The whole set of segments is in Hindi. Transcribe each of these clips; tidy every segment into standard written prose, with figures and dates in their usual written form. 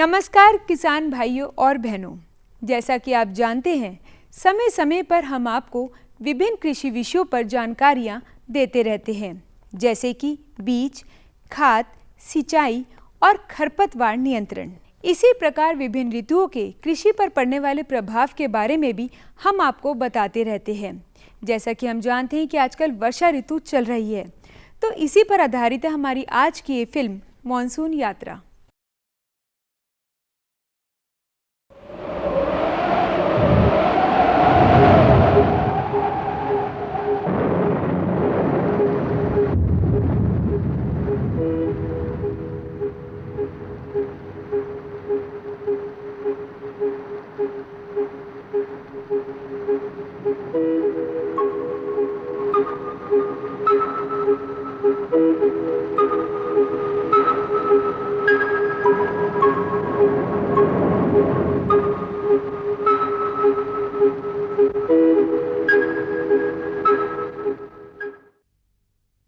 नमस्कार किसान भाइयों और बहनों, जैसा कि आप जानते हैं समय समय पर हम आपको विभिन्न कृषि विषयों पर जानकारियां देते रहते हैं, जैसे कि बीज, खाद, सिंचाई और खरपतवार नियंत्रण। इसी प्रकार विभिन्न ऋतुओं के कृषि पर पड़ने वाले प्रभाव के बारे में भी हम आपको बताते रहते हैं। जैसा कि हम जानते हैं कि आजकल वर्षा ऋतु चल रही है, तो इसी पर आधारित है हमारी आज की ये फिल्म मॉनसून यात्रा।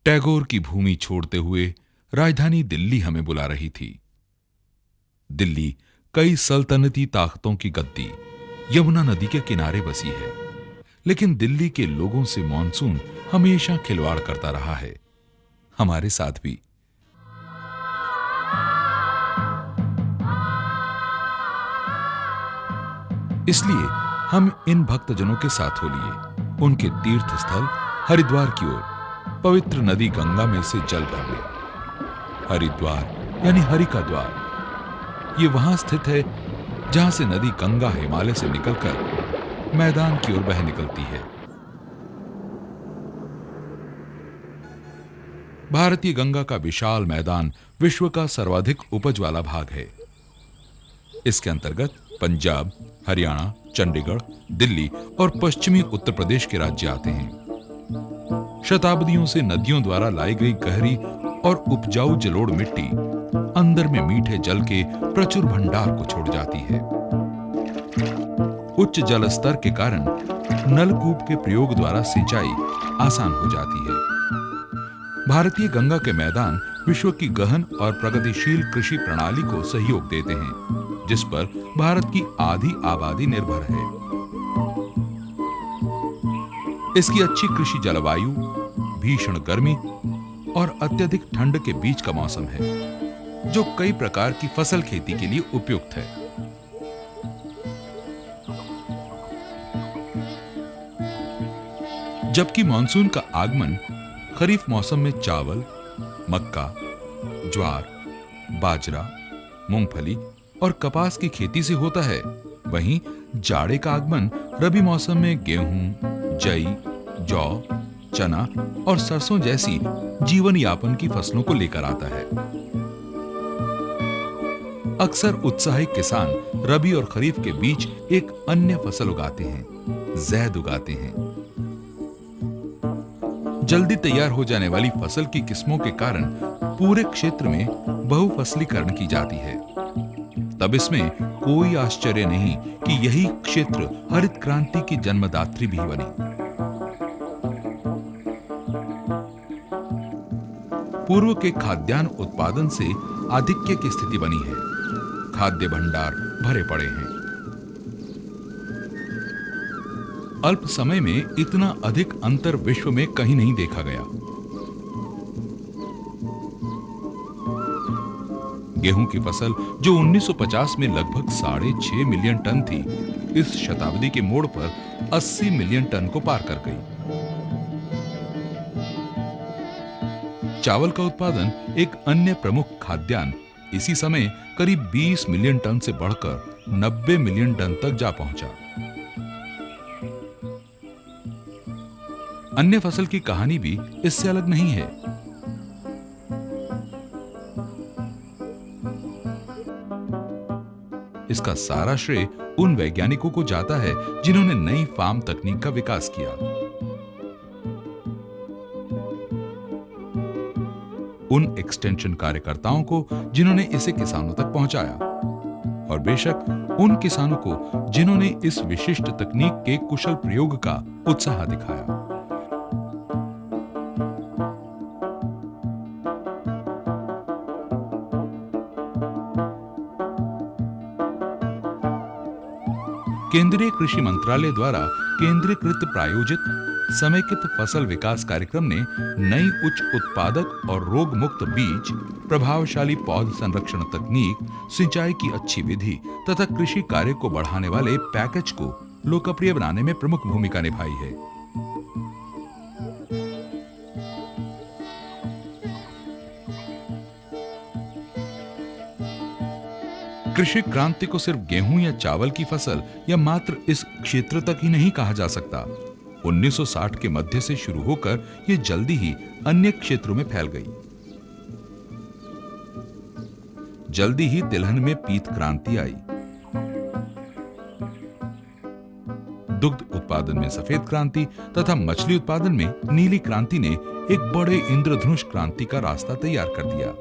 टैगोर की भूमि छोड़ते हुए राजधानी दिल्ली हमें बुला रही थी। दिल्ली कई सल्तनती ताकतों की गद्दी यमुना नदी के किनारे बसी है, लेकिन दिल्ली के लोगों से मॉनसून हमेशा खिलवाड़ करता रहा है, हमारे साथ भी। इसलिए हम इन भक्तजनों के साथ हो लिए उनके तीर्थ स्थल हरिद्वार की ओर पवित्र नदी गंगा में से जल भर ले। हरिद्वार यानी हरि का द्वार, ये वहां स्थित है जहां से नदी गंगा हिमालय से निकलकर मैदान की ओर बह निकलती है। भारतीय गंगा का विशाल मैदान विश्व का सर्वाधिक उपज वाला भाग है। इसके अंतर्गत पंजाब, हरियाणा, चंडीगढ़, दिल्ली और पश्चिमी उत्तर प्रदेश के राज्य आते हैं। शताब्दियों से नदियों द्वारा लाई गई गहरी और उपजाऊ जलोढ़ मिट्टी अंदर में मीठे जल के प्रचुर भंडार को छोड़ जाती है। उच्च जल स्तर के कारण नलकूप के प्रयोग द्वारा सिंचाई आसान हो जाती है। भारतीय गंगा के मैदान विश्व की गहन और प्रगतिशील कृषि प्रणाली को सहयोग देते हैं, जिस पर भारत की आधी आबादी निर्भर है। इसकी अच्छी कृषि जलवायु, भीषण गर्मी और अत्यधिक ठंड के बीच का मौसम है, जो कई प्रकार की फसल खेती के लिए उपयुक्त है। जबकि मॉनसून का आगमन खरीफ मौसम में चावल, मक्का, ज्वार, बाजरा, मूंगफली और कपास की खेती से होता है, वहीं जाड़े का आगमन रबी मौसम में गेहूं, जई, जौ, चना और सरसों जैसी जीवन यापन की फसलों को लेकर आता है। अक्सर उत्साही किसान रबी और खरीफ के बीच एक अन्य फसल उगाते हैं, ज़ैद उगाते हैं। जल्दी तैयार हो जाने वाली फसल की किस्मों के कारण पूरे क्षेत्र में बहुफसलीकरण की जाती है। तब इसमें कोई आश्चर्य नहीं कि यही क्षेत्र हरित क्रांति की जन्मदात्री भी बनी। पूर्व के खाद्यान्न उत्पादन से आधिक्य की स्थिति बनी है। खाद्य भंडार भरे पड़े हैं। अल्प समय में इतना अधिक अंतर विश्व में कहीं नहीं देखा गया। गेहूं की फसल जो 1950 में लगभग 6.5 मिलियन टन थी, इस शताब्दी के मोड़ पर 80 मिलियन टन को पार कर गई। चावल का उत्पादन, एक अन्य प्रमुख खाद्यान्न, इसी समय करीब 20 मिलियन टन से बढ़कर 90 मिलियन टन तक जा पहुंचा। अन्य फसल की कहानी भी इससे अलग नहीं है। इसका सारा श्रेय उन वैज्ञानिकों को जाता है जिन्होंने नई फार्म तकनीक का विकास किया। उन एक्सटेंशन कार्यकर्ताओं को जिन्होंने इसे किसानों तक पहुंचाया, और बेशक उन किसानों को जिन्होंने इस विशिष्ट तकनीक के कुशल प्रयोग का उत्साह दिखाया। केंद्रीय कृषि मंत्रालय द्वारा केंद्रीकृत प्रायोजित समेकित फसल विकास कार्यक्रम ने नई उच्च उत्पादक और रोग मुक्त बीज, प्रभावशाली पौध संरक्षण तकनीक, सिंचाई की अच्छी विधि तथा कृषि कार्य को बढ़ाने वाले पैकेज को लोकप्रिय बनाने में प्रमुख भूमिका निभाई है। कृषि क्रांति को सिर्फ गेहूं या चावल की फसल या मात्र इस क्षेत्र तक ही नहीं कहा जा सकता। 1960 के मध्य से शुरू होकर यह जल्दी ही अन्य क्षेत्रों में फैल गई। जल्दी ही तिलहन में पीत क्रांति आई, दुग्ध उत्पादन में सफेद क्रांति तथा मछली उत्पादन में नीली क्रांति ने एक बड़े इंद्रधनुष क्रांति का रास्ता तैयार कर दिया।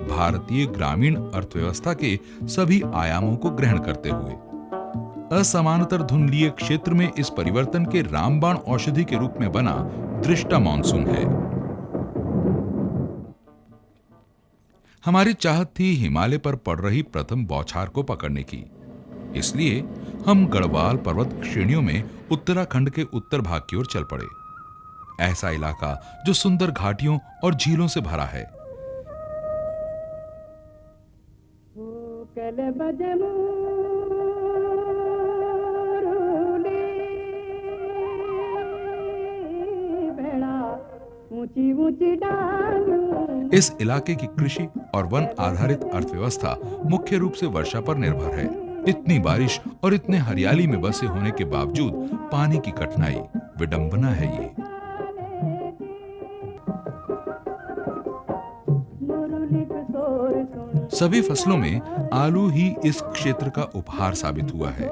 भारतीय ग्रामीण अर्थव्यवस्था के सभी आयामों को ग्रहण करते हुए असमांतर धुंधलीय क्षेत्र में इस परिवर्तन के रामबाण औषधि के रूप में बना दृष्टा मानसून है। हमारी चाहत थी हिमालय पर पड़ रही प्रथम बौछार को पकड़ने की, इसलिए हम गढ़वाल पर्वत श्रेणियों में उत्तराखंड के उत्तर भाग की ओर चल पड़े। ऐसा इलाका जो सुंदर घाटियों और झीलों से भरा है। इस इलाके की कृषि और वन आधारित अर्थव्यवस्था मुख्य रूप से वर्षा पर निर्भर है। इतनी बारिश और इतने हरियाली में बसे होने के बावजूद पानी की कठिनाई विडंबना है ये। सभी फसलों में आलू ही इस क्षेत्र का उपहार साबित हुआ है।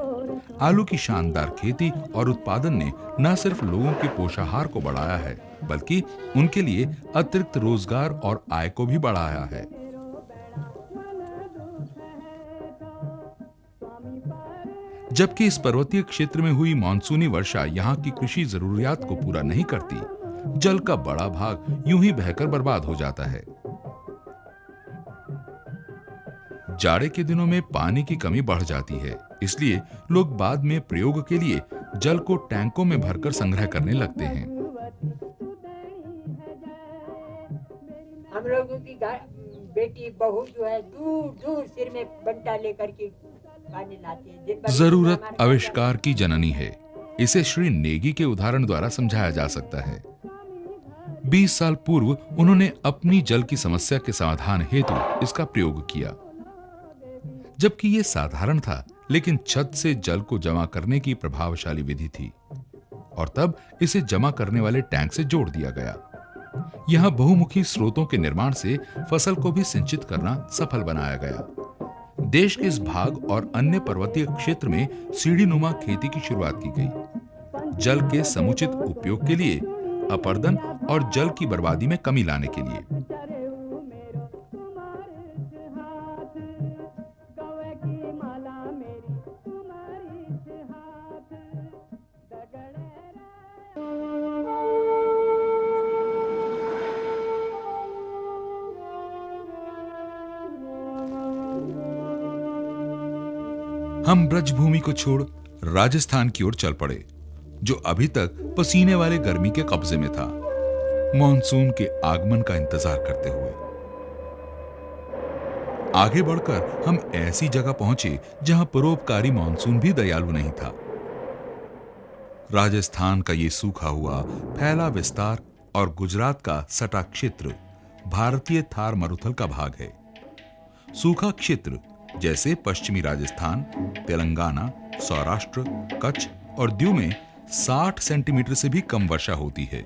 आलू की शानदार खेती और उत्पादन ने न सिर्फ लोगों के पोषाहार को बढ़ाया है, बल्कि उनके लिए अतिरिक्त रोजगार और आय को भी बढ़ाया है। जबकि इस पर्वतीय क्षेत्र में हुई मानसूनी वर्षा यहाँ की कृषि जरूरियात को पूरा नहीं करती, जल का बड़ा भाग यूं ही बहकर बर्बाद हो जाता है। जाड़े के दिनों में पानी की कमी बढ़ जाती है, इसलिए लोग बाद में प्रयोग के लिए जल को टैंकों में भरकर संग्रह करने लगते हैं। हम लोगों की बेटी बहू जो है दूर दूर सिर में बंटा लेकर के पानी लाती है। जरूरत आविष्कार की जननी है, इसे श्री नेगी के उदाहरण द्वारा समझाया जा सकता है। 20 साल पूर्व उन्होंने अपनी जल की समस्या के समाधान हेतु इसका प्रयोग किया। जबकि यह साधारण था, लेकिन छत से जल को जमा करने की प्रभावशाली विधि थी और तब इसे जमा करने वाले टैंक से जोड़ दिया गया। यहां बहुमुखी स्रोतों के निर्माण से फसल को भी सिंचित करना सफल बनाया गया। देश के इस भाग और अन्य पर्वतीय क्षेत्र में सीढ़ीनुमा खेती की शुरुआत की गई, जल के समुचित उपयोग के लिए, अपरदन और जल की बर्बादी में कमी लाने के लिए। हम ब्रजभूमि को छोड़ राजस्थान की ओर चल पड़े, जो अभी तक पसीने वाले गर्मी के कब्जे में था, मॉनसून के आगमन का इंतजार करते हुए। आगे बढ़कर हम ऐसी जगह पहुंचे जहां परोपकारी मॉनसून भी दयालु नहीं था। राजस्थान का ये सूखा हुआ फैला विस्तार और गुजरात का सटा क्षेत्र भारतीय थार मरुथल का भाग है। सूखा क्षेत्र जैसे पश्चिमी राजस्थान, तेलंगाना, सौराष्ट्र, कच्छ और दीव में 60 सेंटीमीटर से भी कम वर्षा होती है।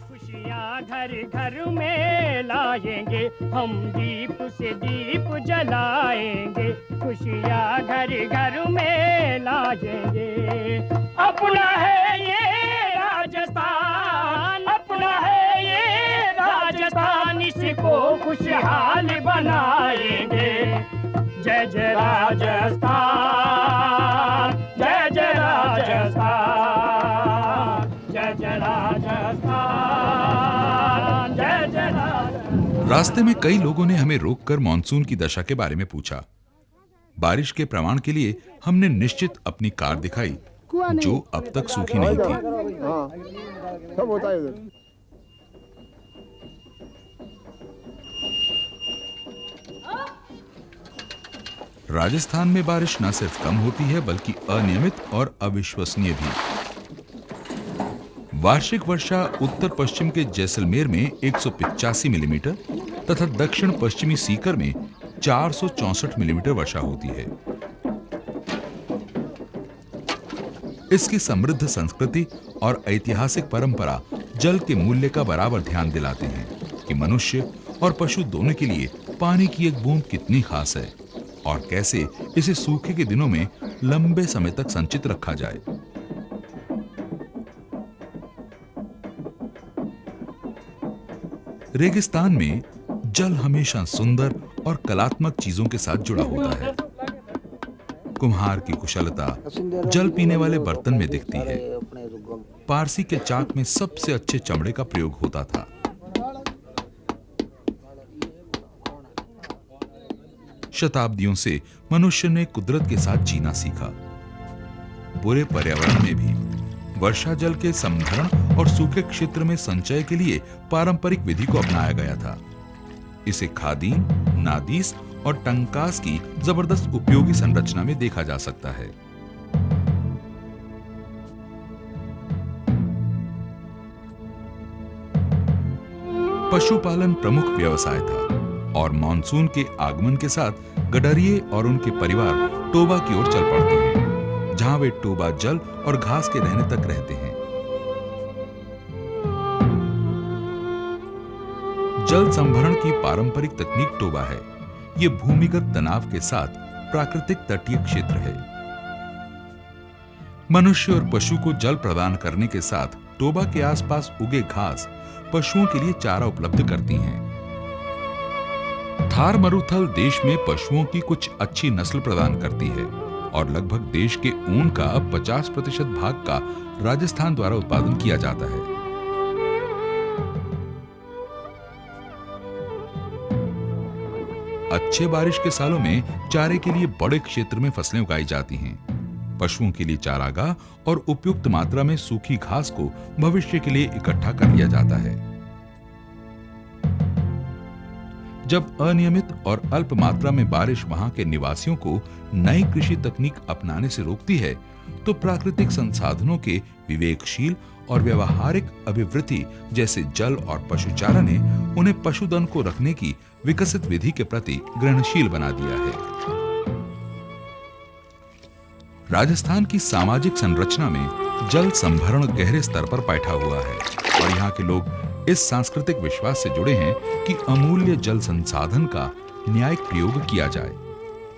खुशियाँ घर घर में लाएंगे, हम दीप से दीप जलाएंगे। खुशियाँ घर घर में लाएंगे। अपना है ये राजस्थान, अपना है ये राजस्थान, इसको खुशहाल बनाएंगे। जय जय राजस्थान, जय जय राजस्थान, जय जय राजस्थान, जय जय राजस्थान। रास्ते में कई लोगों ने हमें रोककर मानसून की दशा के बारे में पूछा। बारिश के प्रमाण के लिए हमने निश्चित अपनी कार दिखाई, जो अब तक सूखी नहीं थी। सब होता है इधर। राजस्थान में बारिश न सिर्फ कम होती है बल्कि अनियमित और अविश्वसनीय भी। वार्षिक वर्षा उत्तर पश्चिम के जैसलमेर में 185 मिलीमीटर तथा दक्षिण पश्चिमी सीकर में 464 मिलीमीटर वर्षा होती है। इसकी समृद्ध संस्कृति और ऐतिहासिक परंपरा जल के मूल्य का बराबर ध्यान दिलाते हैं कि मनुष्य और पशु दोनों के लिए पानी की एक बूंद कितनी खास है और कैसे इसे सूखे के दिनों में लंबे समय तक संचित रखा जाए। रेगिस्तान में जल हमेशा सुंदर और कलात्मक चीजों के साथ जुड़ा होता है। कुम्हार की कुशलता जल पीने वाले बर्तन में दिखती है। पारसी के चाक में सबसे अच्छे चमड़े का प्रयोग होता था। शताब्दियों से मनुष्य ने कुदरत के साथ जीना सीखा। बुरे पर्यावरण में भी वर्षा जल के संभरण और सूखे क्षेत्र में संचय के लिए पारंपरिक विधि को अपनाया गया था। इसे खादीन, नादीस और टंकास की जबरदस्त उपयोगी संरचना में देखा जा सकता है। पशुपालन प्रमुख व्यवसाय था और मानसून के आगमन के साथ गडरिये और उनके परिवार टोबा की ओर चल पड़ते हैं, जहां वे टोबा जल और घास के रहने तक रहते हैं। जल संभरण की पारंपरिक तकनीक टोबा है। यह भूमिगत तनाव के साथ प्राकृतिक तटीय क्षेत्र है। मनुष्य और पशु को जल प्रदान करने के साथ टोबा के आसपास उगे घास पशुओं के लिए चारा उपलब्ध करती हैं। थार मरुथल देश में पशुओं की कुछ अच्छी नस्ल प्रदान करती है और लगभग देश के ऊन का 50% भाग का राजस्थान द्वारा उत्पादन किया जाता है। अच्छे बारिश के सालों में चारे के लिए बड़े क्षेत्र में फसलें उगाई जाती हैं। पशुओं के लिए चारागाह और उपयुक्त मात्रा में सूखी घास को भविष्य के लिए इकट्ठा कर लिया जाता है। जब अनियमित और अल्प मात्रा में बारिश वहां के निवासियों को नई कृषि तकनीक अपनाने से रोकती है, तो प्राकृतिक संसाधनों के विवेकशील और व्यवहारिक अभिवृद्धि जैसे जल और पशुचारा ने उन्हें पशुधन को रखने की विकसित विधि के प्रति ग्रहणशील बना दिया है। राजस्थान की सामाजिक संरचना में जल संभरण गहरे स्तर पर बैठा हुआ है और यहाँ के लोग इस सांस्कृतिक विश्वास से जुड़े हैं कि अमूल्य जल संसाधन का न्यायिक प्रयोग किया जाए।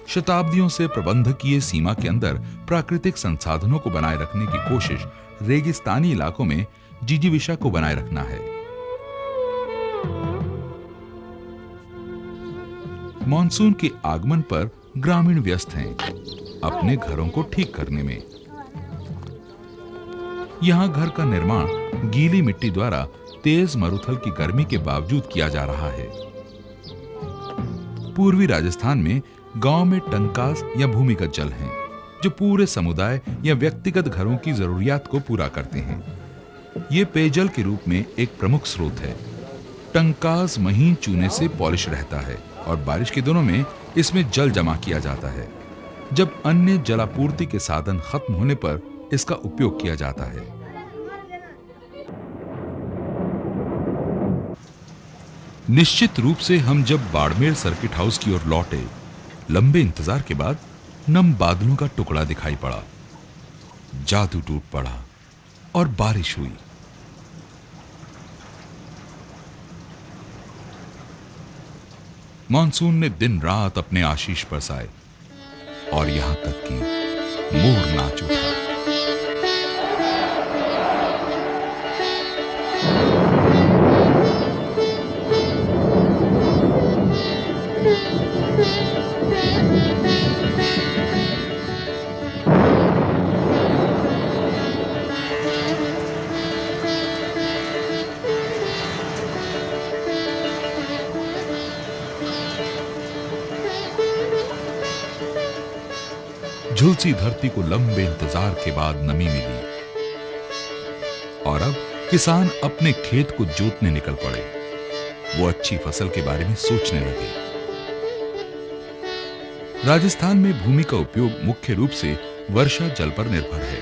शताब्दियों से प्रबंधकीय सीमा के अंदर प्राकृतिक संसाधनों को बनाए रखने की कोशिश रेगिस्तानी इलाकों में जिजीविषा को बनाए रखना है। मॉनसून के आगमन पर ग्रामीण व्यस्त हैं अपने घरों को ठीक करने में। यहां घर का निर्माण गीली मिट्टी द्वारा तेज मरुथल की गर्मी के बावजूद किया जा रहा है। पूर्वी राजस्थान में गांव में टंकास या भूमिगत जल हैं, जो पूरे समुदाय या व्यक्तिगत घरों की जरूरियात को पूरा करते हैं। ये पेयजल के रूप में एक प्रमुख स्रोत है। टंकास महीन चूने से पॉलिश रहता है और बारिश के दिनों में इसमें जल जमा किया जाता है। जब अन्य जलापूर्ति के साधन खत्म होने पर इसका उपयोग किया जाता है। निश्चित रूप से हम जब बाड़मेर सर्किट हाउस की ओर लौटे, लंबे इंतजार के बाद नम बादलों का टुकड़ा दिखाई पड़ा। जादू टूट पड़ा और बारिश हुई। मानसून ने दिन रात अपने आशीष बरसाए और यहां तक कि मोर नाच उठा। झुलसी धरती को लंबे इंतजार के बाद नमी मिली और अब किसान अपने खेत को जोतने निकल पड़े। वो अच्छी फसल के बारे में सोचने लगे। राजस्थान में भूमि का उपयोग मुख्य रूप से वर्षा जल पर निर्भर है।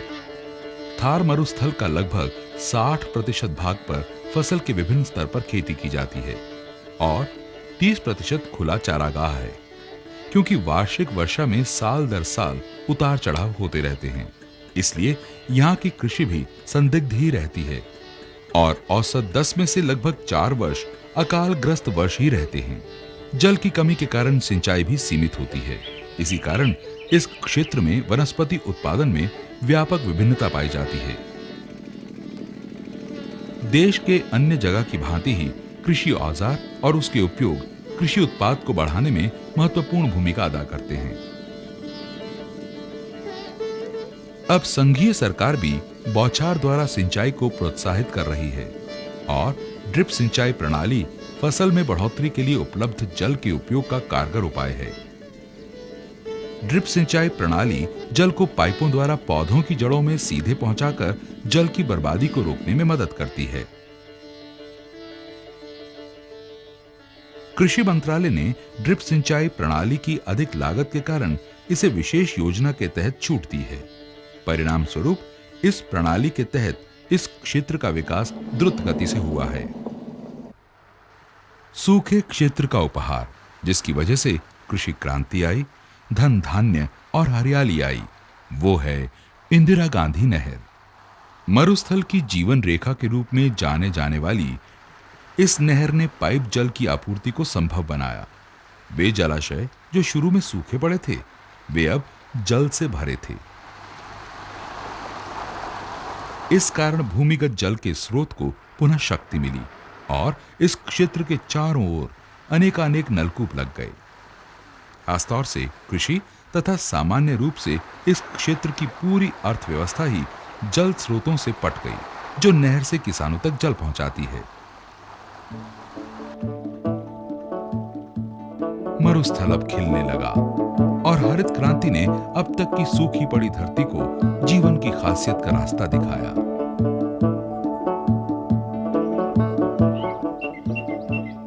थार मरुस्थल का लगभग 60% भाग पर फसल के विभिन्न स्तर पर खेती की जाती है और 30% खुला चारागाह है, क्योंकि वार्षिक वर्षा में साल दर साल उतार चढ़ाव होते रहते हैं। इसलिए यहाँ की कृषि भी संदिग्ध ही रहती है और औसत 10 में से लगभग 4 वर्ष अकाल ग्रस्त वर्ष ही रहते हैं। जल की कमी के कारण सिंचाई भी सीमित होती है। इसी कारण इस क्षेत्र में वनस्पति उत्पादन में व्यापक विभिन्नता पाई जाती है। देश के अन्य जगह की भांति ही कृषि औजार और उसके उपयोग कृषि उत्पाद को बढ़ाने में महत्वपूर्ण भूमिका अदा करते हैं। अब संघीय सरकार भी बौछार द्वारा सिंचाई को प्रोत्साहित कर रही है और ड्रिप सिंचाई प्रणाली फसल में बढ़ोतरी के लिए उपलब्ध जल के उपयोग का कारगर उपाय है। ड्रिप सिंचाई प्रणाली जल को पाइपों द्वारा पौधों की जड़ों में सीधे पहुंचाकर जल की बर्बादी को रोकने में मदद करती है। कृषि मंत्रालय ने ड्रिप सिंचाई प्रणाली की अधिक लागत के कारण इसे विशेष योजना के तहत छूट दी है। परिणाम स्वरूप इस प्रणाली के तहत इस क्षेत्र का विकास द्रुत गति से हुआ है। सूखे क्षेत्र का उपहार, जिसकी वजह से कृषि क्रांति आई, धन धान्य और हरियाली आई, वो है इंदिरा गांधी नहर। मरुस्थल की जीवन रेखा के रूप में जाने जाने वाली इस नहर ने पाइप जल की आपूर्ति को संभव बनाया। वे जलाशय जो शुरू में सूखे पड़े थे, वे अब जल से भरे थे। इस कारण भूमिगत जल के स्रोत को पुनः शक्ति मिली और इस क्षेत्र के चारों ओर अनेकानेक नलकूप लग गए। खासतौर से कृषि तथा सामान्य रूप से इस क्षेत्र की पूरी अर्थव्यवस्था ही जल स्रोतों से पट गई, जो नहर से किसानों तक जल पहुंचाती है। मरुस्थल अब खिलने लगा और हरित क्रांति ने अब तक की सूखी पड़ी धरती को जीवन की खासियत का रास्ता दिखाया।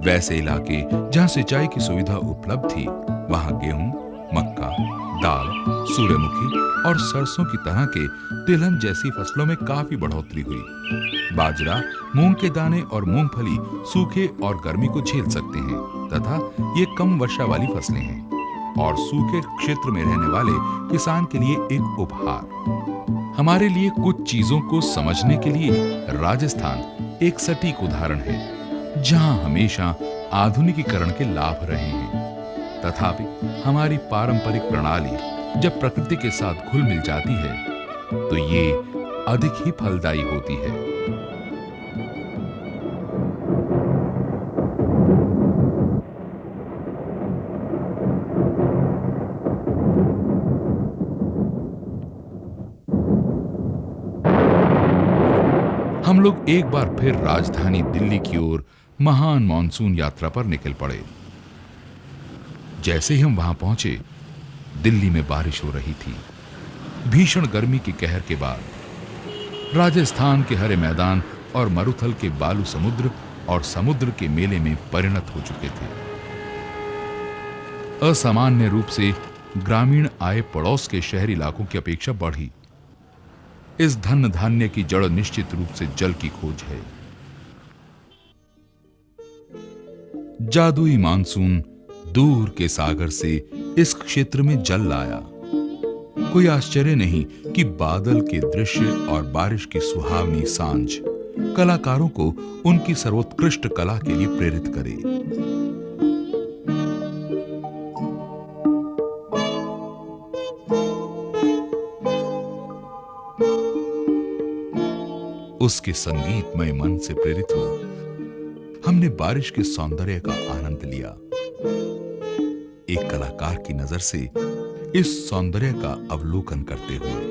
वैसे इलाके जहां सिंचाई की सुविधा उपलब्ध थी, वहां गेहूं, मक्का, दाल, सूर्यमुखी और सरसों की तरह के तिलहन जैसी फसलों में काफी बढ़ोतरी हुई। बाजरा, मूंग के दाने और मूंगफली सूखे और गर्मी को झेल सकते हैं तथा ये कम वर्षा वाली फसलें हैं और सूखे क्षेत्र में रहने वाले किसान के लिए एक उपहार। हमारे लिए कुछ चीजों को समझने के लिए राजस्थान एक सटीक उदाहरण है, जहां हमेशा आधुनिकीकरण के लाभ रहे हैं। तथापि हमारी पारंपरिक प्रणाली जब प्रकृति के साथ घुल मिल जाती है तो ये अधिक ही फलदायी होती है। हम लोग एक बार फिर राजधानी दिल्ली की ओर महान मॉनसून यात्रा पर निकल पड़े। जैसे ही हम वहां पहुंचे, दिल्ली में बारिश हो रही थी। भीषण गर्मी के कहर के बाद राजस्थान के हरे मैदान और मरुथल के बालू समुद्र और समुद्र के मेले में परिणत हो चुके थे। असामान्य रूप से ग्रामीण आय पड़ोस के शहरी इलाकों की अपेक्षा बढ़ी। इस धन धान्य की जड़ निश्चित रूप से जल की खोज है। जादुई मानसून दूर के सागर से इस क्षेत्र में जल लाया। कोई आश्चर्य नहीं कि बादल के दृश्य और बारिश की सुहावनी सांझ कलाकारों को उनकी सर्वोत्कृष्ट कला के लिए प्रेरित करे। उसके संगीतमय मन से प्रेरित हो हमने बारिश के सौंदर्य का आनंद लिया। एक कलाकार की नजर से इस सौंदर्य का अवलोकन करते हुए।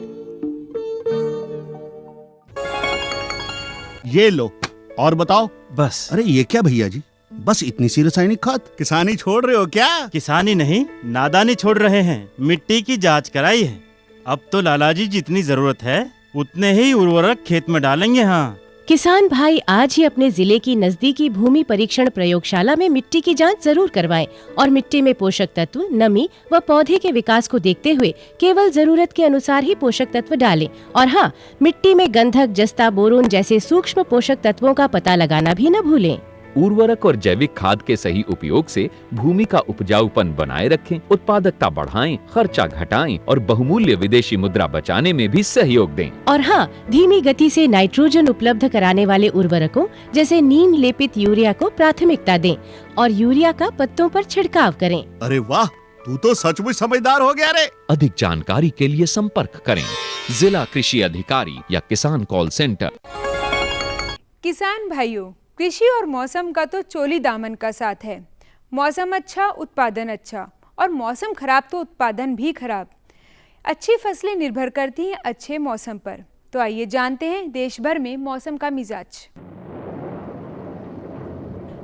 ये लो और बताओ। बस। अरे ये क्या भैया जी, बस इतनी सी रासायनिक खाद? किसानी छोड़ रहे हो क्या? किसानी नहीं, नादानी छोड़ रहे हैं। मिट्टी की जांच कराई है, अब तो लाला जी जितनी जरूरत है उतने ही उर्वरक खेत में डालेंगे। हाँ, किसान भाई आज ही अपने जिले की नजदीकी भूमि परीक्षण प्रयोगशाला में मिट्टी की जांच जरूर करवाएं और मिट्टी में पोषक तत्व, नमी व पौधे के विकास को देखते हुए केवल जरूरत के अनुसार ही पोषक तत्व डालें। और हाँ, मिट्टी में गंधक, जस्ता, बोरोन जैसे सूक्ष्म पोषक तत्वों का पता लगाना भी न भूलें। उर्वरक और जैविक खाद के सही उपयोग से भूमि का उपजाऊपन बनाए रखें, उत्पादकता बढ़ाएं, खर्चा घटाएं और बहुमूल्य विदेशी मुद्रा बचाने में भी सहयोग दें। और हाँ, धीमी गति से नाइट्रोजन उपलब्ध कराने वाले उर्वरकों जैसे नीम लेपित यूरिया को प्राथमिकता दें और यूरिया का पत्तों पर छिड़काव करें। अरे वाह, तू तो सचमुच समझदार हो गया रे। अधिक जानकारी के लिए संपर्क करें जिला कृषि अधिकारी या किसान कॉल सेंटर। किसान भाइयों, कृषि और मौसम का तो चोली दामन का साथ है। मौसम अच्छा, उत्पादन अच्छा, और मौसम खराब तो उत्पादन भी खराब। अच्छी फसलें निर्भर करती हैं अच्छे मौसम पर। तो आइए जानते हैं देश भर में मौसम का मिजाज।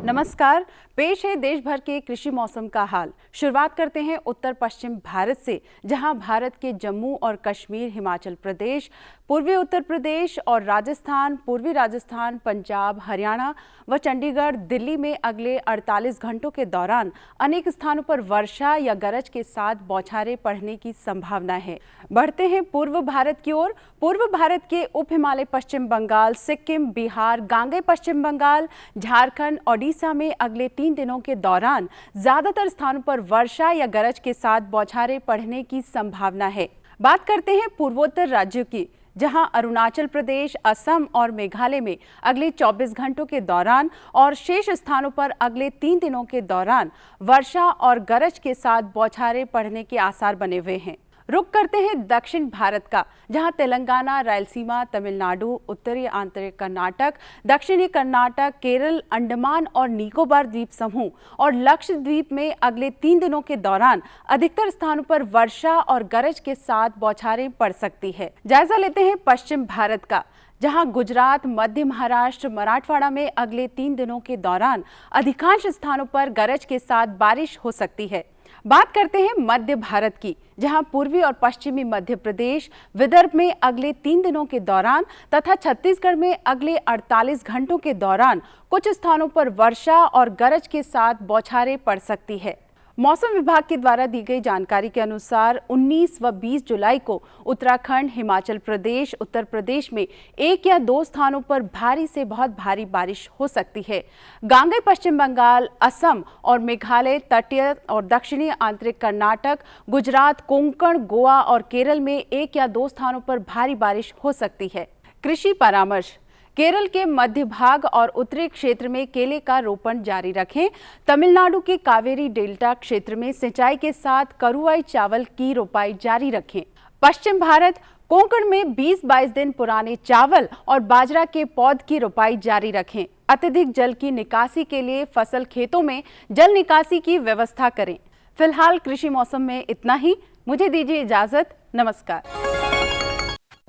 नमस्कार, पेश है देश भर के कृषि मौसम का हाल। शुरुआत करते हैं उत्तर पश्चिम भारत से, जहां भारत के जम्मू और कश्मीर, हिमाचल प्रदेश, पूर्वी उत्तर प्रदेश और राजस्थान, पूर्वी राजस्थान, पंजाब, हरियाणा व चंडीगढ़, दिल्ली में अगले 48 घंटों के दौरान अनेक स्थानों पर वर्षा या गरज के साथ बौछारें पड़ने की संभावना है। बढ़ते हैं पूर्व भारत की ओर। पूर्व भारत के उप हिमालय पश्चिम बंगाल, सिक्किम, बिहार, गांगे पश्चिम बंगाल, झारखंड, ओडिशा में अगले 3 दिनों के दौरान ज्यादातर स्थानों पर वर्षा या गरज के साथ बौछारें पड़ने की संभावना है। बात करते हैं पूर्वोत्तर राज्यों की, जहां अरुणाचल प्रदेश, असम और मेघालय में अगले 24 घंटों के दौरान और शेष स्थानों पर अगले 3 दिनों के दौरान वर्षा और गरज के साथ बौछारें पड़ने के आसार बने हुए हैं। रुक करते हैं दक्षिण भारत का, जहां तेलंगाना, रायलसीमा, तमिलनाडु, उत्तरी आंतरिक कर्नाटक, दक्षिणी कर्नाटक, केरल, अंडमान और निकोबार द्वीप समूह और लक्षद्वीप में अगले 3 दिनों के दौरान अधिकतर स्थानों पर वर्षा और गरज के साथ बौछारें पड़ सकती है। जायजा लेते हैं पश्चिम भारत का, जहां गुजरात, मध्य महाराष्ट्र, मराठवाड़ा में अगले 3 दिनों के दौरान अधिकांश स्थानों पर गरज के साथ बारिश हो सकती है। बात करते हैं मध्य भारत की, जहां पूर्वी और पश्चिमी मध्य प्रदेश, विदर्भ में अगले 3 दिनों के दौरान तथा छत्तीसगढ़ में अगले 48 घंटों के दौरान कुछ स्थानों पर वर्षा और गरज के साथ बौछारें पड़ सकती है। मौसम विभाग के द्वारा दी गई जानकारी के अनुसार 19 व 20 जुलाई को उत्तराखंड, हिमाचल प्रदेश, उत्तर प्रदेश में 1 या 2 स्थानों पर भारी से बहुत भारी बारिश हो सकती है। गांगे पश्चिम बंगाल, असम और मेघालय, तटीय और दक्षिणी आंतरिक कर्नाटक, गुजरात, कोंकण, गोवा और केरल में 1 या 2 स्थानों पर भारी बारिश हो सकती है। कृषि परामर्श। केरल के मध्य भाग और उत्तरी क्षेत्र में केले का रोपण जारी रखें। तमिलनाडु के कावेरी डेल्टा क्षेत्र में सिंचाई के साथ करुआई चावल की रोपाई जारी रखें। पश्चिम भारत, कोंकण में 20-22 दिन पुराने चावल और बाजरा के पौध की रोपाई जारी रखें। अत्यधिक जल की निकासी के लिए फसल खेतों में जल निकासी की व्यवस्था करें। फिलहाल कृषि मौसम में इतना ही। मुझे दीजिए इजाजत। नमस्कार।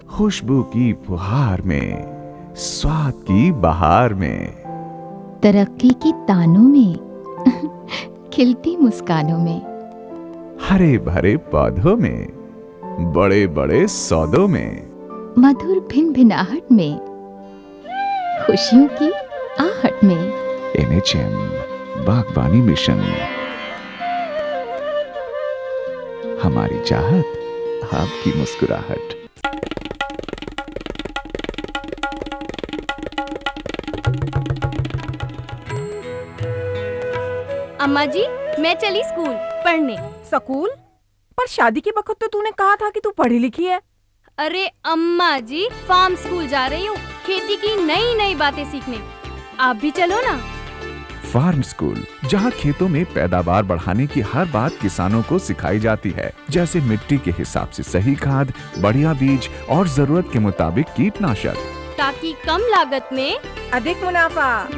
खुशबू की फुहार में, स्वाद की बहार में, तरक्की की तानों में, खिलती मुस्कानों में, हरे भरे पौधों में, बड़े बड़े सौदों में, मधुर भिनभिनाहट में, खुशियों की आहट में। NHM बागवानी मिशन, हमारी चाहत, आपकी मुस्कुराहट। अम्मा जी, मैं चली स्कूल पढ़ने। स्कूल? पर शादी के वक्त तो तूने कहा था कि तू पढ़ी लिखी है। अरे अम्मा जी, फार्म स्कूल जा रही हूँ, खेती की नई नई बातें सीखने। आप भी चलो ना। फार्म स्कूल, जहाँ खेतों में पैदावार बढ़ाने की हर बात किसानों को सिखाई जाती है, जैसे मिट्टी के हिसाब से सही खाद, बढ़िया बीज और जरूरत के मुताबिक कीटनाशक, ताकि कम लागत में अधिक मुनाफा।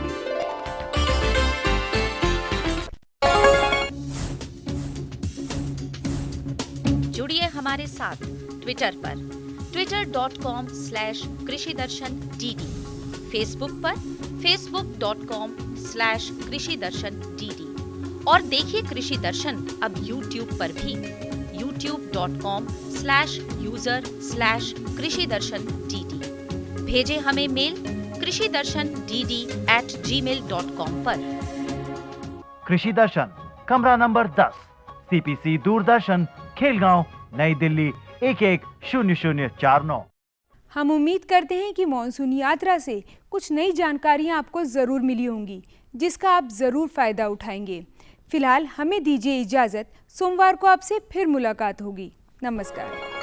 जुड़िए हमारे साथ ट्विटर पर twitter.com/कृषिदर्शन-dd, फेसबुक पर facebook.com/कृषिदर्शन-dd और देखिए कृषि दर्शन अब YouTube पर भी youtube.com/कृषिदर्शन-dd। कृषि दर्शन DD। भेजें हमें मेल krishidarshan.dd@gmail.com पर। कृषि दर्शन, कमरा नंबर 10, CPC दूरदर्शन, खेलगांव, नई दिल्ली 110049। हम उम्मीद करते हैं कि मॉनसून यात्रा से कुछ नई जानकारियां आपको ज़रूर मिली होंगी, जिसका आप ज़रूर फ़ायदा उठाएंगे। फिलहाल हमें दीजिए इजाज़त, सोमवार को आपसे फिर मुलाकात होगी। नमस्कार।